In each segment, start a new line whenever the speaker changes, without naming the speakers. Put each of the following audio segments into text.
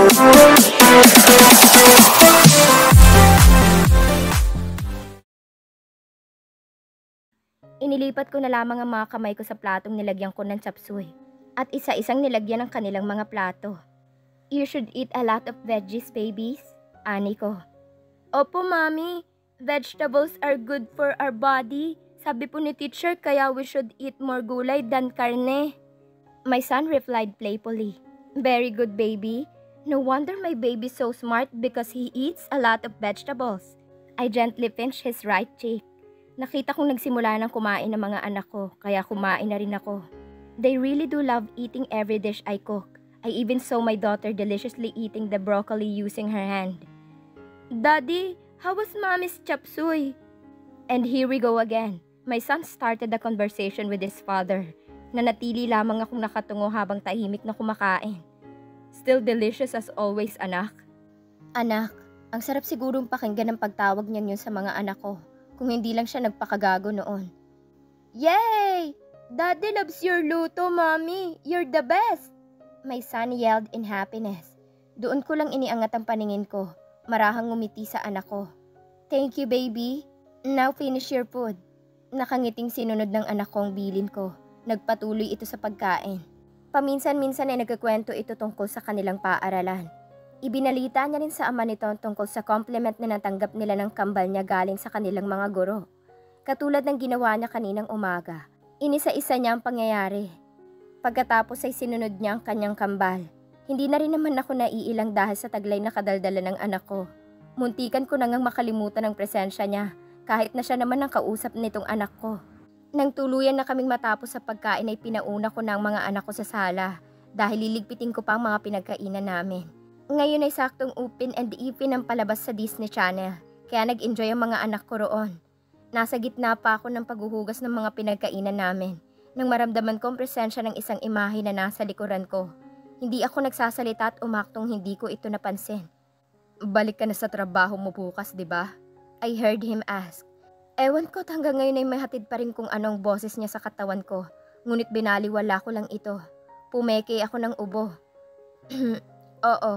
Inilipat ko na lamang ang mga kamay ko sa platong nilagyan ko ng chapsuy at isa-isang nilagyan ng kanilang mga plato. You should eat a lot of veggies, babies, ani ko. Opo, Mami. Vegetables are good for our body. Sabi po ni teacher kaya we should eat more gulay than karne. My son replied playfully. Very good, baby. No wonder my baby's so smart because he eats a lot of vegetables. I gently pinched his right cheek. Nakita kong nagsimula ng kumain ng mga anak ko, kaya kumain na rin ako. They really do love eating every dish I cook. I even saw my daughter deliciously eating the broccoli using her hand. Daddy, how was Mommy's chop suey? And here we go again. My son started the conversation with his father. Nanatili lamang akong nakatungo habang tahimik na kumakain. Still delicious as always, anak. Anak, ang sarap sigurong pakinggan ng pagtawag niyan yun sa mga anak ko. Kung hindi lang siya nagpakagago noon. Yay! Daddy loves your luto, Mommy. You're the best! My son yelled in happiness. Doon ko lang iniangat ang paningin ko. Marahang ngumiti sa anak ko. Thank you, baby. Now finish your food. Nakangiting sinunod ng anak ko ang bilin ko. Nagpatuloy ito sa pagkain. Paminsan-minsan ay nagkukwento ito tungkol sa kanilang paaralan. Ibinalita niya rin sa ama nito tungkol sa compliment na natanggap nila ng kambal niya galing sa kanilang mga guro. Katulad ng ginawa niya kaninang umaga. Inisa-isa niya ang pangyayari. Pagkatapos ay sinunod niya ang kanyang kambal. Hindi na rin naman ako naiilang dahil sa taglay na kadaldala ng anak ko. Muntikan ko na ngang makalimutan ang presensya niya kahit na siya naman ang kausap nitong anak ko. Nang tuluyan na kaming matapos sa pagkain ay pinauna ko na ang mga anak ko sa sala dahil liligpitin ko pa ang mga pinagkainan namin. Ngayon ay saktong Upin and Ipin ang palabas sa Disney Channel, kaya nag-enjoy ang mga anak ko roon. Nasa gitna pa ako ng paghuhugas ng mga pinagkainan namin, nang maramdaman ko ang presensya ng isang imahe na nasa likuran ko. Hindi ako nagsasalita at umaktong hindi ko ito napansin. Balik ka na sa trabaho mo bukas, di ba? I heard him ask. Ewan ko at hanggang ngayon ay may hatid pa rin kung anong boses niya sa katawan ko, ngunit binaliwala ko lang ito. Pumeke ako ng ubo. Oo.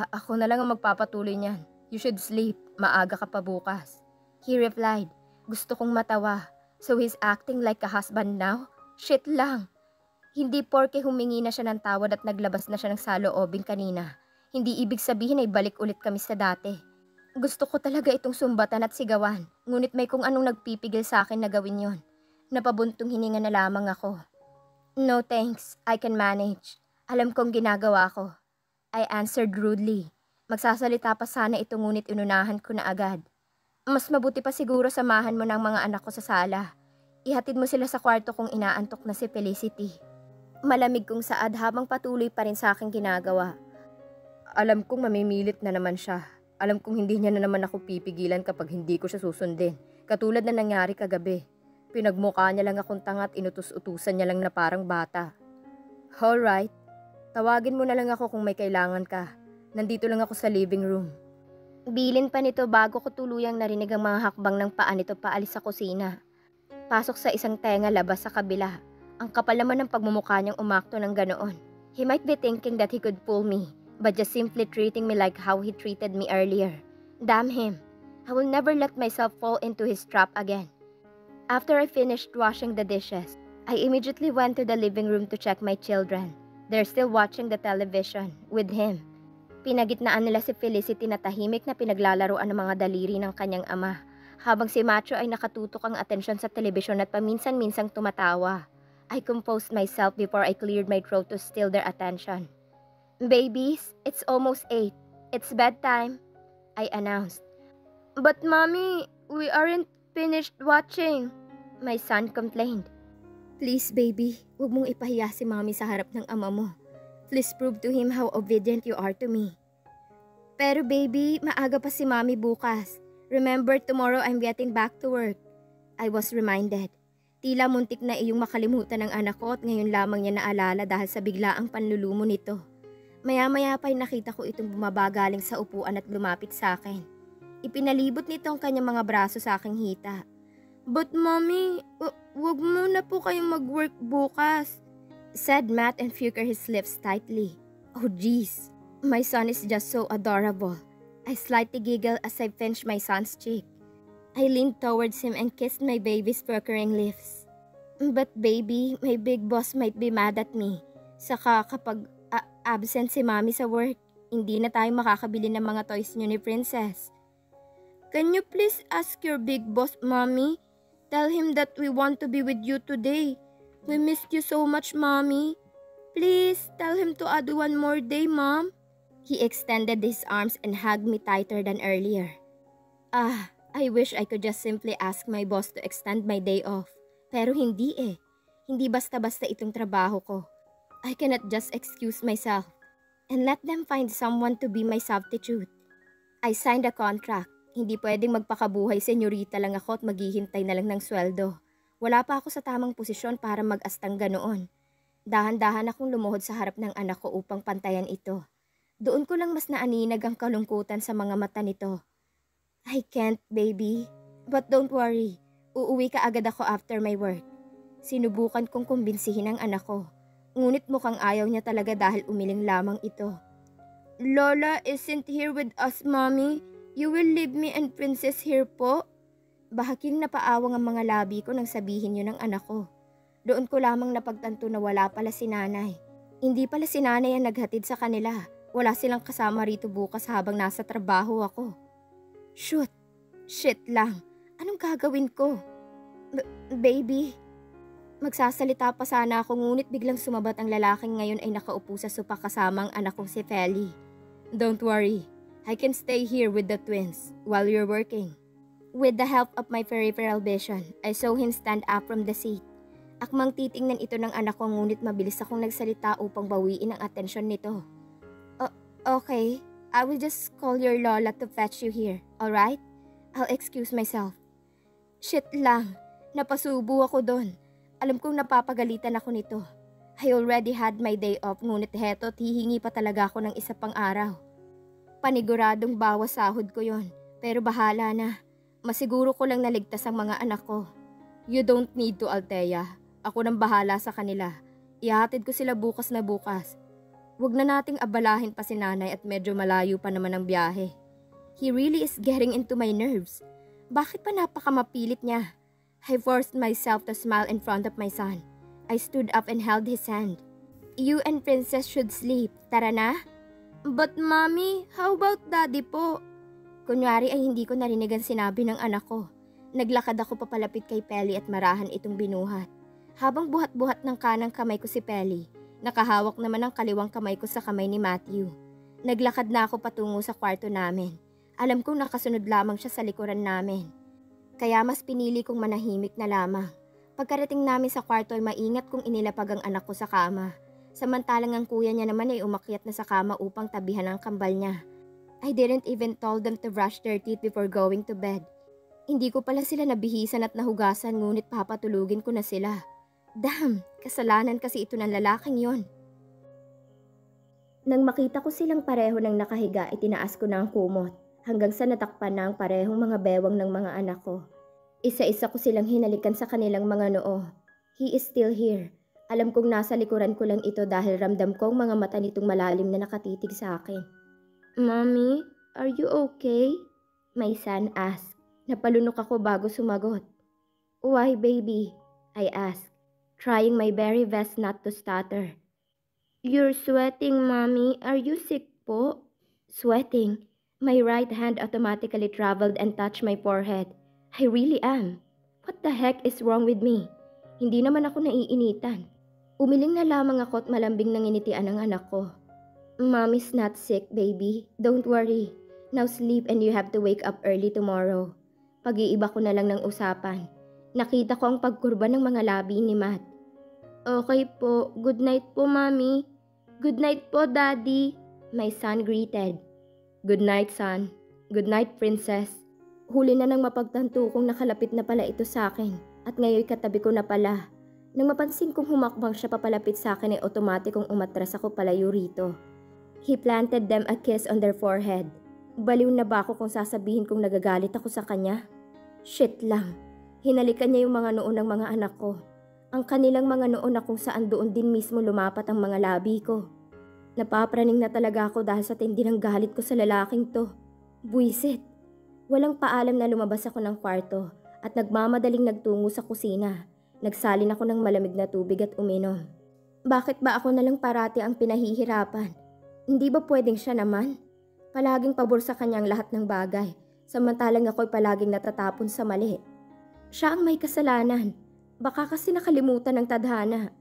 Ako na lang ang magpapatuloy niyan. You should sleep. Maaga ka pa bukas. He replied. Gusto kong matawa. So he's acting like a husband now? Shit lang. Hindi porke humingi na siya ng tawad at naglabas na siya ng saloobin kanina. Hindi ibig sabihin ay balik ulit kami sa dati. Gusto ko talaga itong sumbatan at sigawan. Ngunit may kung anong nagpipigil sa akin na gawin yon. Napabuntong hininga na lamang ako. No thanks. I can manage. Alam kong ginagawa ko. I answered rudely. Magsasalita pa sana ito ngunit inunahan ko na agad. Mas mabuti pa siguro samahan mo ng mga anak ko sa sala. Ihatid mo sila sa kwarto kung inaantok na si Felicity. Malamig kong saad habang patuloy pa rin sa aking ginagawa. Alam kong mamimilit na naman siya. Alam kong hindi niya na naman ako pipigilan kapag hindi ko siya susundin. Katulad na nangyari kagabi. Pinagmukha niya lang akong tanga at inutus-utusan niya lang na parang bata. Alright. Tawagin mo na lang ako kung may kailangan ka. Nandito lang ako sa living room. Bilin pa nito bago ko tuluyang narinig ang mga hakbang ng paa nito paalis sa kusina. Pasok sa isang tenga labas sa kabila. Ang kapal naman ng pagmumukha niyang umakto ng ganoon. He might be thinking that he could fool me, but just simply treating me like how he treated me earlier. Damn him. I will never let myself fall into his trap again. After I finished washing the dishes, I immediately went to the living room to check my children. They're still watching the television with him. Pinagitnaan nila si Felicity na tahimik na pinaglalaroan ng mga daliri ng kanyang ama, habang si Macho ay nakatutok ang atensyon sa telebisyon at paminsan-minsang tumatawa. I composed myself before I cleared my throat to steal their attention. Babies, it's almost 8. It's bedtime, I announced. But Mommy, we aren't finished watching, my son complained. Please baby, huwag mong ipahiya si Mommy sa harap ng ama mo. Please prove to him how obedient you are to me. Pero baby, maaga pa si Mommy bukas. Remember, tomorrow I'm getting back to work. I was reminded. Tila muntik na iyong makalimutan ng anak ko at ngayon lamang niya naalala dahil sa biglaang panlulumo nito. Maya-maya pa'y nakita ko itong bumaba galing sa upuan at lumapit sa akin. Ipinalibot nito ang kanyang mga braso sa aking hita. But Mommy, wag muna po kayong mag-work bukas, said Matt and puckered his lips tightly. Oh jeez. My son is just so adorable. I slightly giggled as I pinched my son's cheek. I leaned towards him and kissed my baby's puckering lips. But baby, my big boss might be mad at me. Saka kapag absent si mommy sa work, hindi na tayo makakabili ng mga toys niyo ni Princess. Can you please ask your big boss, mommy? Tell him that we want to be with you today. We missed you so much, mommy. Please, tell him to add one more day, mom. He extended his arms and hugged me tighter than earlier. I wish I could just simply ask my boss to extend my day off. Pero hindi eh. Hindi basta-basta itong trabaho ko. I cannot just excuse myself and let them find someone to be my substitute. I signed a contract. Hindi pwedeng magpakabuhay senyorita lang ako at maghihintay na lang ng sweldo. Wala pa ako sa tamang posisyon para mag-astang ganoon. Dahan-dahan akong lumuhod sa harap ng anak ko upang pantayan ito. Doon ko lang mas naaninag ang kalungkutan sa mga mata nito. I can't, baby. But don't worry. Uuwi ka agad ako after my work. Sinubukan kong kumbinsihin ang anak ko. Ngunit mukhang ayaw niya talaga dahil umiling lamang ito. Lola isn't here with us, mommy. You will leave me and Princess here po? Bahaking napaawang ang mga labi ko nang sabihin yun ng anak ko. Doon ko lamang napagtanto na wala pala si nanay. Hindi pala si nanay ang naghatid sa kanila. Wala silang kasama rito bukas habang nasa trabaho ako. Shoot! Shit lang. Anong gagawin ko? Baby? Magsasalita pa sana ako ngunit biglang sumabat ang lalaking ngayon ay nakaupo sa sopa kasama ang anak kong si Feli. Don't worry. I can stay here with the twins while you're working. With the help of my peripheral vision, I saw him stand up from the seat. Akmang titingnan ito ng anak ko ngunit mabilis akong nagsalita upang bawiin ang atensyon nito. Okay, I will just call your lola to fetch you here, alright? I'll excuse myself. Shit lang, napasubo ako doon. Alam kong napapagalitan ako nito. I already had my day off ngunit heto't hihingi pa talaga ako ng isa pang araw. Paniguradong bawas sahod ko yon, pero bahala na. Masiguro ko lang naligtas ang mga anak ko. You don't need to, Althea. Ako nang bahala sa kanila. Ihatid ko sila bukas na bukas. Huwag na nating abalahin pa si nanay at medyo malayo pa naman ang biyahe. He really is getting into my nerves. Bakit pa napakamapilit niya? I forced myself to smile in front of my son. I stood up and held his hand. You and Princess should sleep. Tara na? But mommy, how about daddy po? Kunyari ay hindi ko narinig ang sinabi ng anak ko. Naglakad ako papalapit kay Peli at marahan itong binuhat. Habang buhat-buhat ng kanang kamay ko si Peli, nakahawak naman ang kaliwang kamay ko sa kamay ni Matthew. Naglakad na ako patungo sa kwarto namin. Alam kong nakasunod lamang siya sa likuran namin. Kaya mas pinili kong manahimik na lamang. Pagkarating namin sa kwarto ay maingat kong inilapag ang anak ko sa kama. Samantalang ang kuya niya naman ay umakyat na sa kama upang tabihan ang kambal niya. I didn't even told them to brush their teeth before going to bed. Hindi ko pala sila nabihisan at nahugasan ngunit papatulugin ko na sila. Damn, kasalanan kasi ito ng lalaking yon. Nang makita ko silang pareho ng nakahiga, itinaas ko na ang kumot hanggang sa natakpan na ang parehong mga bewang ng mga anak ko. Isa-isa ko silang hinalikan sa kanilang mga noo. He is still here. Alam kong nasa likuran ko lang ito dahil ramdam ko ang mga mata nitong malalim na nakatitig sa akin. Mommy, are you okay? My son asked. Napalunok ako bago sumagot. Why, baby? I asked, trying my very best not to stutter. You're sweating, Mommy. Are you sick po? Sweating? My right hand automatically traveled and touched my forehead. I really am. What the heck is wrong with me? Hindi naman ako naiinitan. Umiling na lamang ako at malambing nanginitian ang anak ko. Mommy's not sick, baby. Don't worry. Now sleep and you have to wake up early tomorrow. Pag-iiba ko na lang ng usapan. Nakita ko ang pagkurba ng mga labi ni Matt. Okay po. Good night po, Mommy. Good night po, Daddy. My son greeted. Good night, son. Good night, Princess. Huli na nang mapagtanto kong nakalapit na pala ito sa akin at ngayon katabi ko na pala. Nang mapansin kong humakbang siya papalapit sa akin ay otomatikong umatras ako palayo rito. He planted them a kiss on their forehead. Baliw na ba ako kung sasabihin kong nagagalit ako sa kanya? Shit lang. Hinalikan niya yung mga noo ng mga anak ko. Ang kanilang mga noo na kung saan doon din mismo lumapat ang mga labi ko. Napapraning na talaga ako dahil sa tindi ng galit ko sa lalaking to. Buisit. Walang paalam na lumabas ako ng kwarto at nagmamadaling nagtungo sa kusina. Nagsalin ako ng malamig na tubig at uminom. Bakit ba ako nalang parati ang pinahihirapan? Hindi ba pwedeng siya naman? Palaging pabor sa kanyang lahat ng bagay, samantalang ako'y palaging natatapon sa mali. Siya ang may kasalanan. Baka kasi nakalimutan ng tadhana.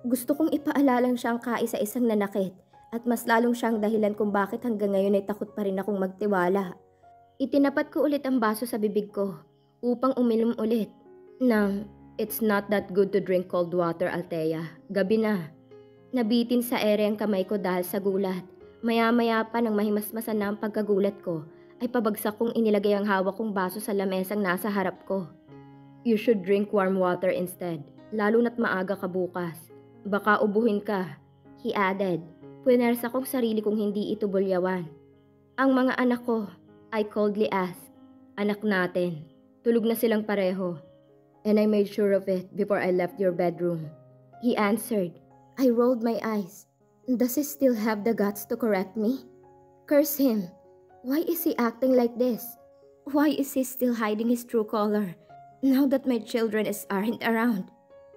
Gusto kong ipaalalang siya ang kaisa-isang nanakit at mas lalong siyang dahilan kung bakit hanggang ngayon ay takot pa rin akong magtiwala. Itinapat ko ulit ang baso sa bibig ko upang uminom ulit ng "It's not that good to drink cold water, Althea. Gabi na." Nabitin sa ere ang kamay ko dahil sa gulat. Maya-maya pa nang mahimasmasan na ang pagkagulat ko, ay pabagsak kong inilagay ang hawak kong baso sa lamesang nasa harap ko. "You should drink warm water instead, lalo na't maaga ka bukas. Baka ubuhin ka," he added. Puwersa kong sarili kong hindi ito bulyawan. "Ang mga anak ko," I coldly asked. "Anak natin. Tulog na silang pareho. And I made sure of it before I left your bedroom," he answered. I rolled my eyes. Does he still have the guts to correct me? Curse him. Why is he acting like this? Why is he still hiding his true color now that my children aren't around?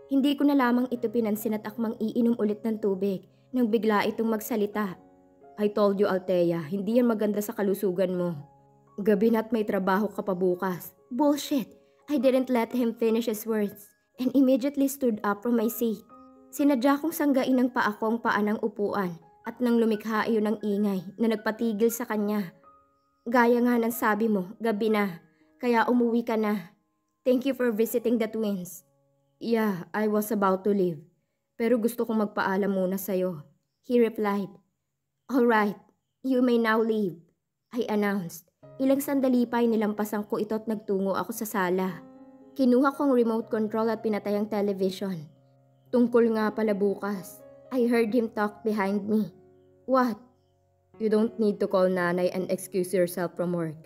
Hindi ko na lamang ito pinansin at akmang iinom ulit ng tubig nang bigla itong magsalita. "I told you, Althea, hindi yan maganda sa kalusugan mo. Gabi na't may trabaho ka pa bukas." Bullshit! I didn't let him finish his words and immediately stood up from my seat. Sinadya kong sanggain ng paa ko ang paa ng upuan at nang lumikha iyon ng ingay na nagpatigil sa kanya. "Gaya nga ng sabi mo, gabi na, kaya umuwi ka na. Thank you for visiting the twins." "Yeah, I was about to leave. Pero gusto kong magpaalam muna sa'yo," he replied. "Alright, you may now leave," I announced. Ilang sandali pa ay nilampasan ko ito at nagtungo ako sa sala. Kinuha ko ang remote control at pinatay ang television. "Tungkol nga pala bukas," I heard him talk behind me. "What?" "You don't need to call nanay and excuse yourself from work.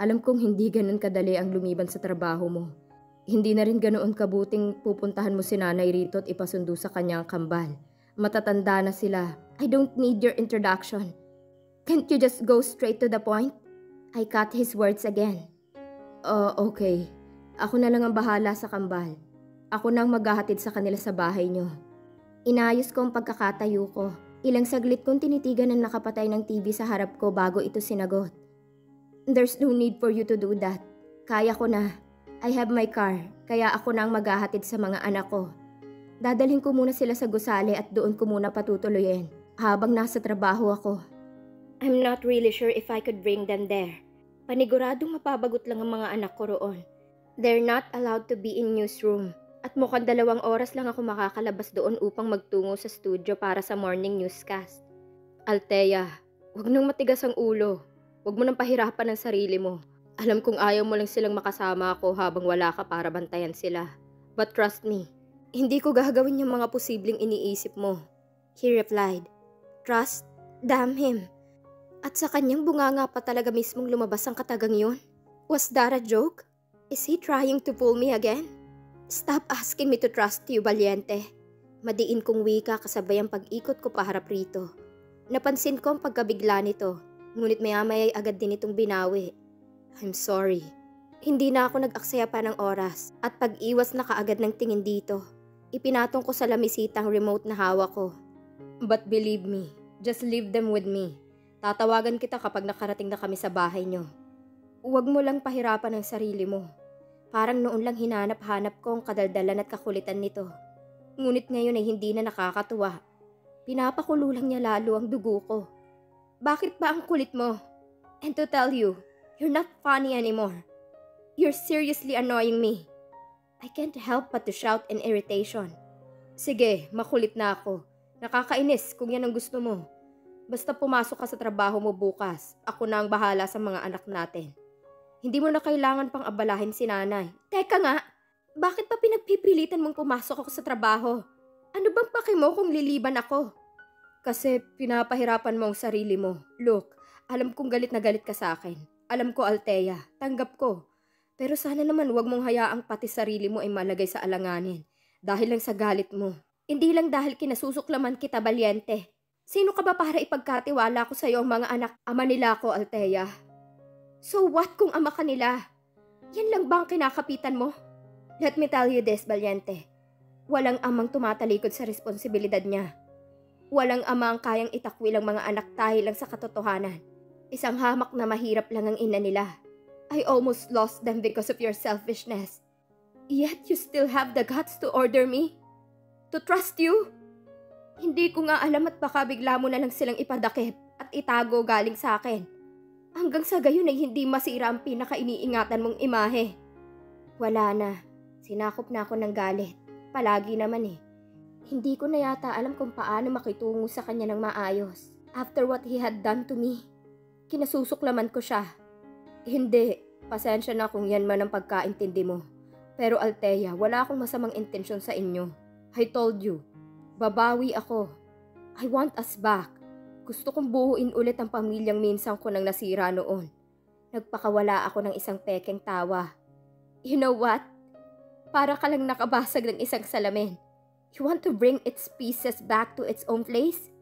Alam kong hindi ganun kadali ang lumiban sa trabaho mo. Hindi na rin ganoon kabuting pupuntahan mo si nanay rito at ipasundo sa kanyang kambal. Matatanda na sila. I don't need your introduction. Can't you just go straight to the point?" I cut his words again. Okay. Ako na lang ang bahala sa kambal. Ako na ang maghahatid sa kanila sa bahay niyo." Inayos ko ang pagkakatayo ko. Ilang saglit kong tinitigan ang nakapatay ng TV sa harap ko bago ito sinagot. "There's no need for you to do that. Kaya ko na. I have my car, kaya ako na ang maghahatid sa mga anak ko. Dadalhin ko muna sila sa gusali at doon ko muna patutuloyin habang nasa trabaho ako. I'm not really sure if I could bring them there. Paniguradong mapabagot lang ang mga anak ko roon. They're not allowed to be in newsroom. At mukhang 2 oras lang ako makakalabas doon upang magtungo sa studio para sa morning newscast." "Althea, huwag nang matigas ang ulo. Huwag mo nang pahirapan ang sarili mo. Alam kong ayaw mo lang silang makasama ako habang wala ka para bantayan sila. But trust me, hindi ko gagawin yung mga posibleng iniisip mo," he replied. Trust? Damn him. At sa kanyang bunganga pa talaga mismong lumabas ang katagang yun? Was that a joke? Is he trying to fool me again? Stop asking me to trust you, Valiente. Madiin kong wika kasabay ang pag-ikot ko paharap rito. Napansin ko ang pagkabigla nito, ngunit maya-maya ay agad din itong binawi. I'm sorry. Hindi na ako nag-aksaya pa ng oras at pag-iwas na kaagad ng tingin dito. Ipinatong ko sa lamisitang remote na hawak ko. But believe me, just leave them with me. Tatawagan kita kapag nakarating na kami sa bahay nyo. Huwag mo lang pahirapan ang sarili mo. Parang noon lang hinanap-hanap ko ang kadaldalan at kakulitan nito. Ngunit ngayon ay hindi na nakakatuwa. Pinapakulo lang niya lalo ang dugo ko. Bakit ba ang kulit mo? And to tell you, you're not funny anymore. You're seriously annoying me. I can't help but to shout in irritation. Sige, makulit na ako. Nakakainis kung yan ang gusto mo. Basta pumasok ka sa trabaho mo bukas, ako na ang bahala sa mga anak natin. Hindi mo na kailangan pang abalahin si nanay. Teka nga, bakit pa pinagpipilitan mong pumasok ako sa trabaho? Ano bang paki mo kung liliban ako? Kasi pinapahirapan mo ang sarili mo. Look, alam kong galit na galit ka sa akin. Alam ko, Althea, tanggap ko. Pero sana naman huwag mong hayaang pati sarili mo ay malagay sa alanganin. Dahil lang sa galit mo. Hindi lang dahil kinasusuklaman kita, Valiente. Sino ka ba para ipagkatiwala ko sa'yo ang mga anak? Ama nila ako, Althea. So what kung ama ka nila? Yan lang ba ang kinakapitan mo? Let me tell you this, Valiente. Walang amang tumatalikod sa responsibilidad niya. Walang ama ang kayang itakwil ang mga anak dahil lang sa katotohanan. Isang hamak na mahirap lang ang ina nila. I almost lost them because of your selfishness. Yet you still have the guts to order me? To trust you? Hindi ko nga alam at baka bigla mo na lang silang ipadakip at itago galing sa akin. Hanggang sa gayon ay hindi masira ang pinaka-iniingatan mong imahe. Wala na. Sinakop na ako ng galit. Palagi naman eh. Hindi ko na yata alam kung paano makitungo sa kanya ng maayos. After what he had done to me, kinasusuklaman ko siya. Hindi. Pasensya na kung yan man ang pagkaintindi mo. Pero Althea, wala akong masamang intensyon sa inyo. I told you. Babawi ako. I want us back. Gusto kong buuin ulit ang pamilyang minsan ko nang nasira noon. Nagpakawala ako ng isang pekeng tawa. You know what? Para ka lang nakabasag ng isang salamin. You want to bring its pieces back to its own place?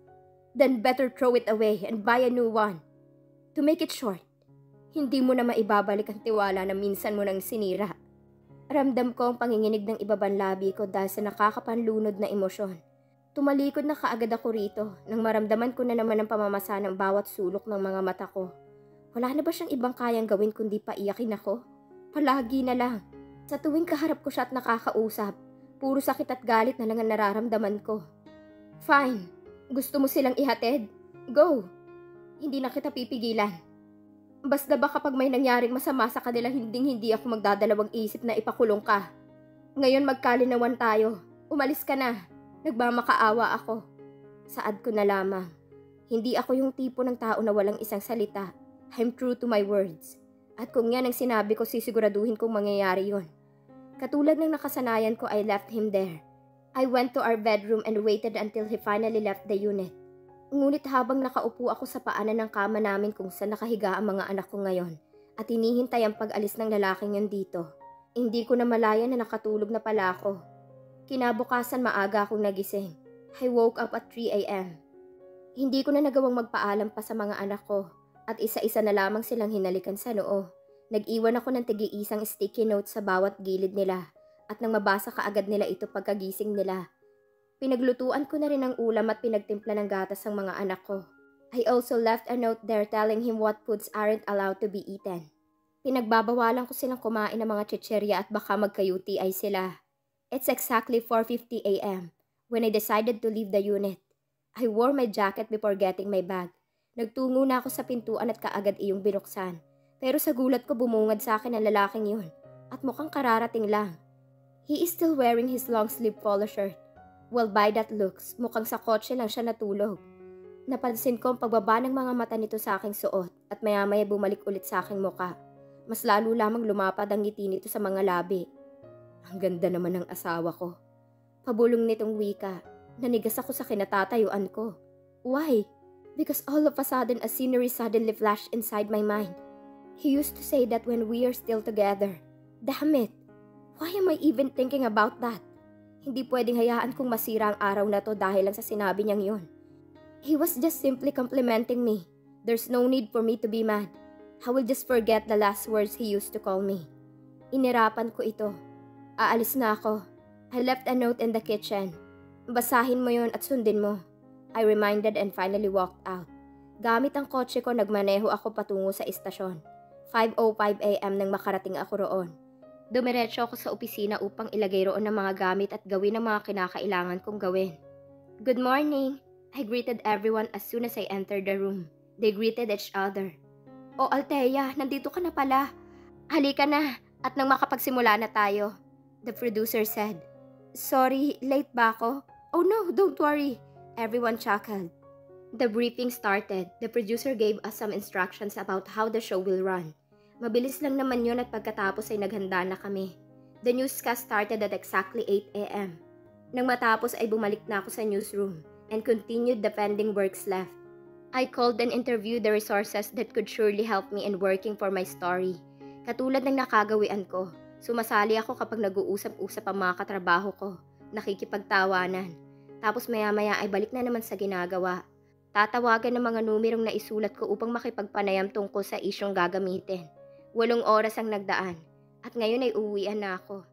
Then better throw it away and buy a new one. To make it short, hindi mo na maibabalik ang tiwala na minsan mo nang sinira. Ramdam ko ang panginginig ng ibabang labi ko dahil sa nakakapanlunod na emosyon. Tumalikod na kaagad ako rito nang maramdaman ko na naman ang pamamasa ng bawat sulok ng mga mata ko. Wala na ba siyang ibang kayang gawin kundi paiyakin ako? Palagi na lang. Sa tuwing kaharap ko siya at nakakausap, puro sakit at galit na lang ang nararamdaman ko. Fine. Gusto mo silang ihatid? Go. Hindi na kita pipigilan. Basta ba kapag may nangyaring masama sa kanila hindi ako magdadalawang isip na ipakulong ka. Ngayon magkalinawan tayo. Umalis ka na. Nagmamakaawa ako. Saad ko na lamang. Hindi ako yung tipo ng tao na walang isang salita. I'm true to my words. At kung yan ang sinabi ko, sisiguraduhin kong mangyayari yon. Katulad ng nakasanayan ko, I left him there. I went to our bedroom and waited until he finally left the unit. Ngunit habang nakaupo ako sa paanan ng kama namin kung saan nakahiga ang mga anak ko ngayon at hinihintay ang pag-alis ng lalaking yun dito, hindi ko na malaya na nakatulog na pala ako. Kinabukasan maaga akong nagising. I woke up at 3 a.m. Hindi ko na nagawang magpaalam pa sa mga anak ko at isa-isa na lamang silang hinalikan sa noo. Nag-iwan ako ng tig-iisang sticky note sa bawat gilid nila at nang mabasa kaagad nila ito pagkagising nila. Pinaglutuan ko na rin ang ulam at pinagtimpla ng gatas ang mga anak ko. I also left a note there telling him what foods aren't allowed to be eaten. Pinagbabawalan ko silang kumain ng mga chichirya at baka magka-UTI sila. It's exactly 4:50 a.m. when I decided to leave the unit. I wore my jacket before getting my bag. Nagtungo na ako sa pintuan at kaagad iyong binuksan. Pero sa gulat ko bumungad sa akin ang lalaking yun at mukhang kararating lang. He is still wearing his long-sleeve polo shirt. Well, by that looks, mukhang sa kotse lang siya natulog. Napansin ko ang pagbaba ng mga mata nito sa aking suot at maya-maya bumalik ulit sa aking muka. Mas lalo lamang lumapad ang ngiti nito sa mga labi. Ang ganda naman ng asawa ko. Pabulong nitong wika. Nanigas ako sa kinatatayuan ko. Why? Because all of a sudden a scenery suddenly flashed inside my mind. He used to say that when we are still together. Damn it! Why am I even thinking about that? Hindi pwedeng hayaan kong masira ang araw na to dahil lang sa sinabi niyang yun. He was just simply complimenting me. There's no need for me to be mad. I will just forget the last words he used to call me. Inirapan ko ito. Aalis na ako. I left a note in the kitchen. Basahin mo yun at sundin mo. I reminded and finally walked out. Gamit ang kotse ko, nagmaneho ako patungo sa istasyon. 5:05 a.m. nang makarating ako roon. Dumiretso ako sa opisina upang ilagay roon ang mga gamit at gawin ang mga kinakailangan kong gawin. Good morning! I greeted everyone as soon as I entered the room. They greeted each other. Oh, Althea, nandito ka na pala. Halika na at nang makapagsimula na tayo. The producer said. Sorry, late ba ako? Oh no, don't worry. Everyone chuckled. The briefing started. The producer gave us some instructions about how the show will run. Mabilis lang naman yun at pagkatapos ay naghanda na kami. The newscast started at exactly 8 a.m. Nang matapos ay bumalik na ako sa newsroom and continued the pending works left. I called and interviewed the resources that could surely help me in working for my story. Katulad ng nakagawian ko, sumasali ako kapag nag-uusap-usap ang mga katrabaho ko, nakikipagtawanan. Tapos maya-maya ay balik na naman sa ginagawa. Tatawagan ng mga numerong na isulat ko upang makipagpanayam tungkol sa isyong gagamitin. 8 oras ang nagdaan at ngayon ay uuwian na ako.